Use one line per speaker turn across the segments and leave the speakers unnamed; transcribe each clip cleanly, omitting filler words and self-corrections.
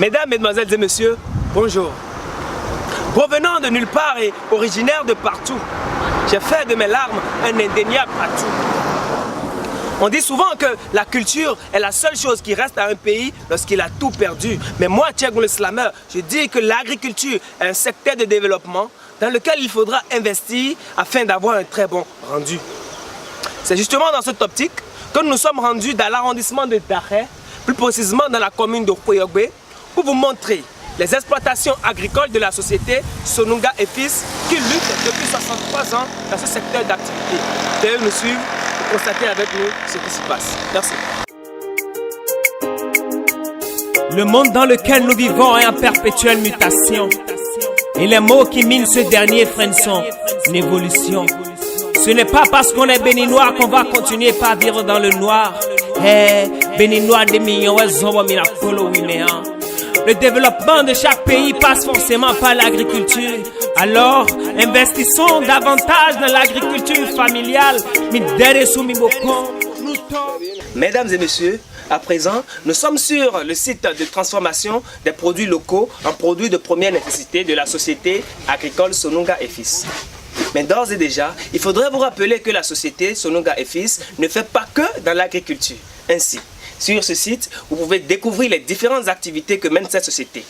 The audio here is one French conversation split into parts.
Mesdames, Mesdemoiselles et Messieurs, bonjour. Provenant de nulle part et originaire de partout, j'ai fait de mes larmes un indéniable atout. On dit souvent que la culture est la seule chose qui reste à un pays lorsqu'il a tout perdu. Mais moi, Thiago le Slammer, je dis que l'agriculture est un secteur de développement dans lequel il faudra investir afin d'avoir un très bon rendu. C'est justement dans cette optique que nous sommes rendus dans l'arrondissement de Dakhé, plus précisément dans la commune de Khoyogbe, pour vous montrer les exploitations agricoles de la société Sonunga et Fils qui luttent depuis 63 ans dans ce secteur d'activité. Veuillez nous suivre et constater avec nous ce qui se passe. Merci.
Le monde dans lequel nous vivons est en perpétuelle mutation. Et les mots qui minent ce dernier freinent son évolution. Ce n'est pas parce qu'on est béninois qu'on va continuer par vivre dans le noir. Béninois des millions, le développement de chaque pays passe forcément par l'agriculture. Alors, investissons davantage dans l'agriculture familiale.
Mesdames et messieurs, à présent, nous sommes sur le site de transformation des produits locaux en produits de première nécessité de la société agricole Sonunga et Fils. Mais d'ores et déjà, il faudrait vous rappeler que la société Sonunga et Fils ne fait pas que dans l'agriculture. Ainsi, sur ce site, vous pouvez découvrir les différentes activités que mène cette société.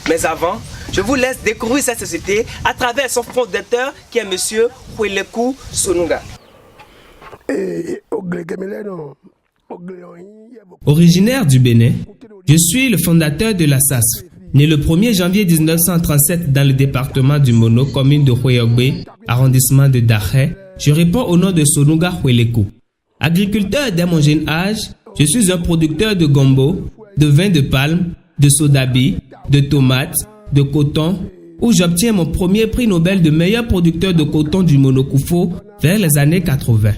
Mais avant, je vous laisse découvrir cette société à travers son fondateur qui est M. Khouelekou Sonunga.
Originaire du Bénin, je suis le fondateur de la SASF. Né le 1er janvier 1937 dans le département du Mono, commune de Khoyogbe, arrondissement de Dakhé, je réponds au nom de Sonunga Khouelekou. Agriculteur dès mon jeune âge, je suis un producteur de gombo, de vin de palme, de sodabi, de tomates, de coton, où j'obtiens mon premier prix Nobel de meilleur producteur de coton du Monokoufo vers les années 80.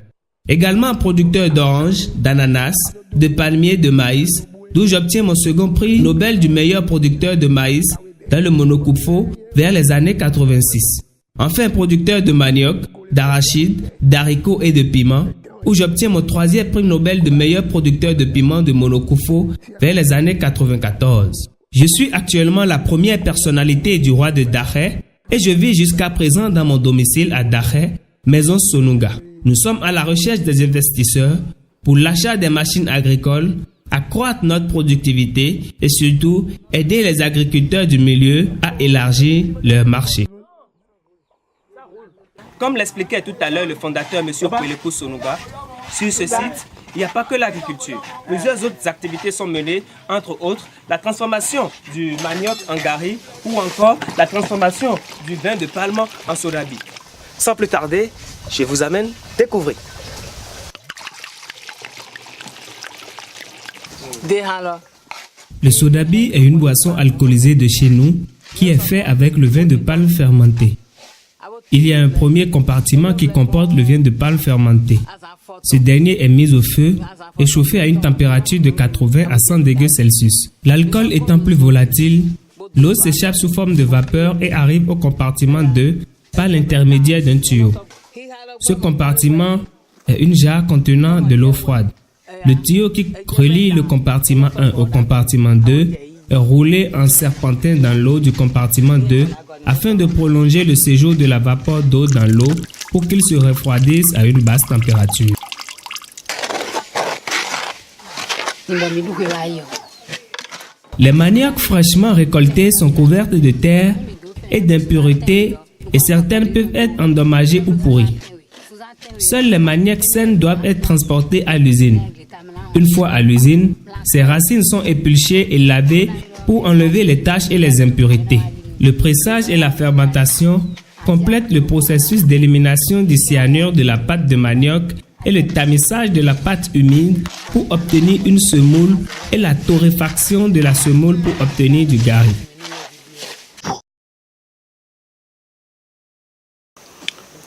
Également producteur d'oranges, d'ananas, de palmiers, de maïs, d'où j'obtiens mon second prix Nobel du meilleur producteur de maïs dans le Monokoufo vers les années 86. Enfin producteur de manioc, d'arachides, d'haricots et de piments, où j'obtiens mon troisième prix Nobel de meilleur producteur de piments de Monokoufo vers les années 94. Je suis actuellement la première personnalité du roi de Dakhé et je vis jusqu'à présent dans mon domicile à Dakhé, maison Sonunga. Nous sommes à la recherche des investisseurs pour l'achat des machines agricoles, accroître notre productivité et surtout aider les agriculteurs du milieu à élargir leur marché.
Comme l'expliquait tout à l'heure le fondateur M. Khouelekou Sonunga, sur ce site, il n'y a pas que l'agriculture. Plusieurs autres activités sont menées, entre autres la transformation du manioc en gari ou encore la transformation du vin de palme en sodabi. Sans plus tarder, je vous amène découvrir.
Le sodabi est une boisson alcoolisée de chez nous qui est fait avec le vin de palme fermenté. Il y a un premier compartiment qui comporte le vin de palme fermenté. Ce dernier est mis au feu et chauffé à une température de 80 à 100 degrés Celsius. L'alcool étant plus volatile, l'eau s'échappe sous forme de vapeur et arrive au compartiment 2 par l'intermédiaire d'un tuyau. Ce compartiment est une jarre contenant de l'eau froide. Le tuyau qui relie le compartiment 1 au compartiment 2 est roulé en serpentin dans l'eau du compartiment 2 afin de prolonger le séjour de la vapeur d'eau dans l'eau pour qu'il se refroidisse à une basse température. Les maniocs fraîchement récoltés sont couvertes de terre et d'impuretés et certaines peuvent être endommagées ou pourries. Seuls les maniocs saines doivent être transportés à l'usine. Une fois à l'usine, ces racines sont épluchées et lavées pour enlever les taches et les impuretés. Le pressage et la fermentation complètent le processus d'élimination du cyanure de la pâte de manioc et le tamissage de la pâte humide pour obtenir une semoule et la torréfaction de la semoule pour obtenir du gari.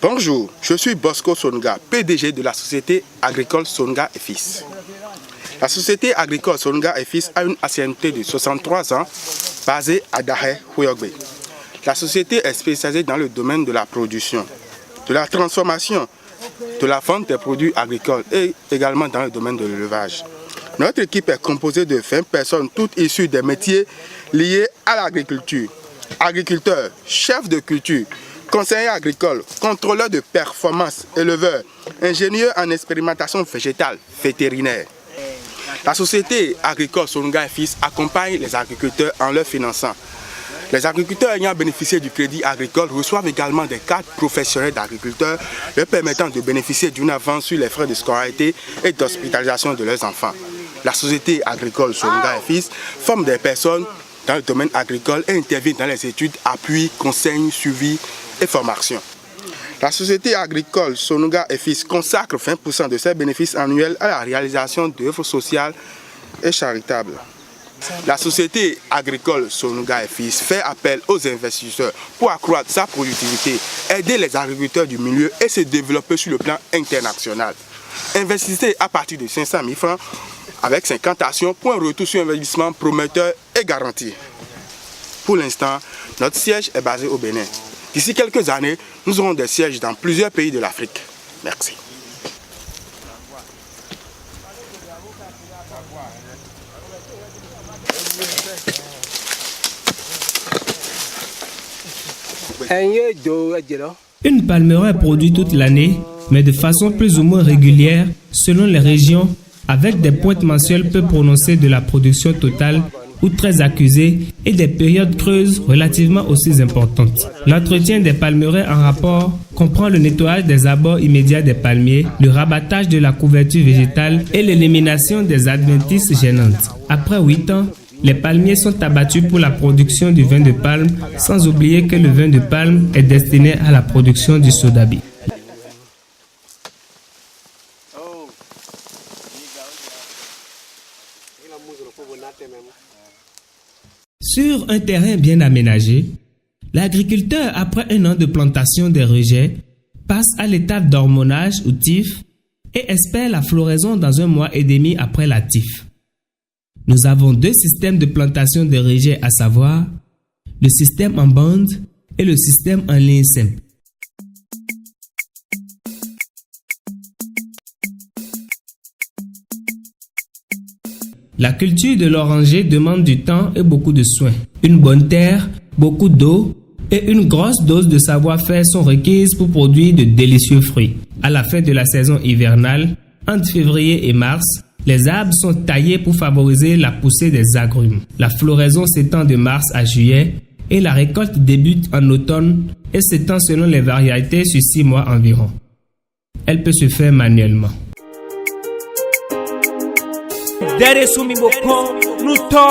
Bonjour, je suis Bosco Sonunga, PDG de la société agricole Sonunga et Fils. La société agricole Sonunga et Fils a une ancienneté de 63 ans basée à Dakhé, Khoyogbe. La société est spécialisée dans le domaine de la production, de la transformation, de la vente des produits agricoles et également dans le domaine de l'élevage. Notre équipe est composée de 20 personnes, toutes issues des métiers liées à l'agriculture. Agriculteurs, chefs de culture, conseillers agricoles, contrôleurs de performance, éleveurs, ingénieurs en expérimentation végétale, vétérinaires. La société agricole Sonunga et Fils accompagne les agriculteurs en leur finançant. Les agriculteurs ayant bénéficié du crédit agricole reçoivent également des cartes professionnelles d'agriculteurs leur permettant de bénéficier d'une avance sur les frais de scolarité et d'hospitalisation de leurs enfants. La société agricole Sonunga et Fils forme des personnes dans le domaine agricole et intervient dans les études, appui, conseils, suivi et formation. La société agricole Sonunga et Fils consacre 20% de ses bénéfices annuels à la réalisation d'œuvres sociales et charitables. La société agricole Sonunga et Fils fait appel aux investisseurs pour accroître sa productivité, aider les agriculteurs du milieu et se développer sur le plan international. Investissez à partir de 500 000 francs avec 50 actions pour un retour sur investissement prometteur et garanti. Pour l'instant, notre siège est basé au Bénin. D'ici quelques années, nous aurons des sièges dans plusieurs pays de l'Afrique. Merci.
Une palmeraie est produite toute l'année, mais de façon plus ou moins régulière selon les régions, avec des pointes mensuelles peu prononcées de la production totale ou très accusées et des périodes creuses relativement aussi importantes. L'entretien des palmeraies en rapport comprend le nettoyage des abords immédiats des palmiers, le rabattage de la couverture végétale et l'élimination des adventices gênantes. Après 8 ans, les palmiers sont abattus pour la production du vin de palme, sans oublier que le vin de palme est destiné à la production du sodabi. Sur un terrain bien aménagé, l'agriculteur, après un an de plantation des rejets, passe à l'étape d'hormonage ou tif et espère la floraison dans 1 mois et demi après la tif. Nous avons 2 systèmes de plantation de rejets, à savoir le système en bande et le système en ligne simple. La culture de l'oranger demande du temps et beaucoup de soins. Une bonne terre, beaucoup d'eau et une grosse dose de savoir-faire sont requises pour produire de délicieux fruits. À la fin de la saison hivernale, entre février et mars, les arbres sont taillés pour favoriser la poussée des agrumes. La floraison s'étend de mars à juillet et la récolte débute en automne et s'étend selon les variétés sur 6 mois environ. Elle peut se faire manuellement.
Dere sumi bokon, nuto,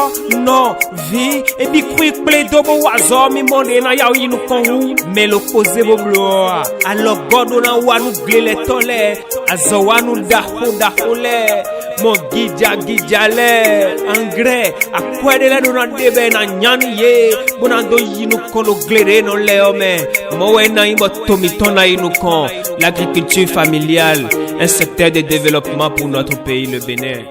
no, vi, e bi quick play dobo wazo mi monde na yaw yi nou kon ou, me lo pose bo bloa. Alors godo na wa nou glele tole, azo wa nou dako le, mo gidja le, engrais, akwede le do na debe na nyani ye, bonando yi nou kon lo glere non le ome, mo we na imbo tomiton na yi nou kon, l'agriculture familiale, un secteur de développement pour notre pays, le Bénin.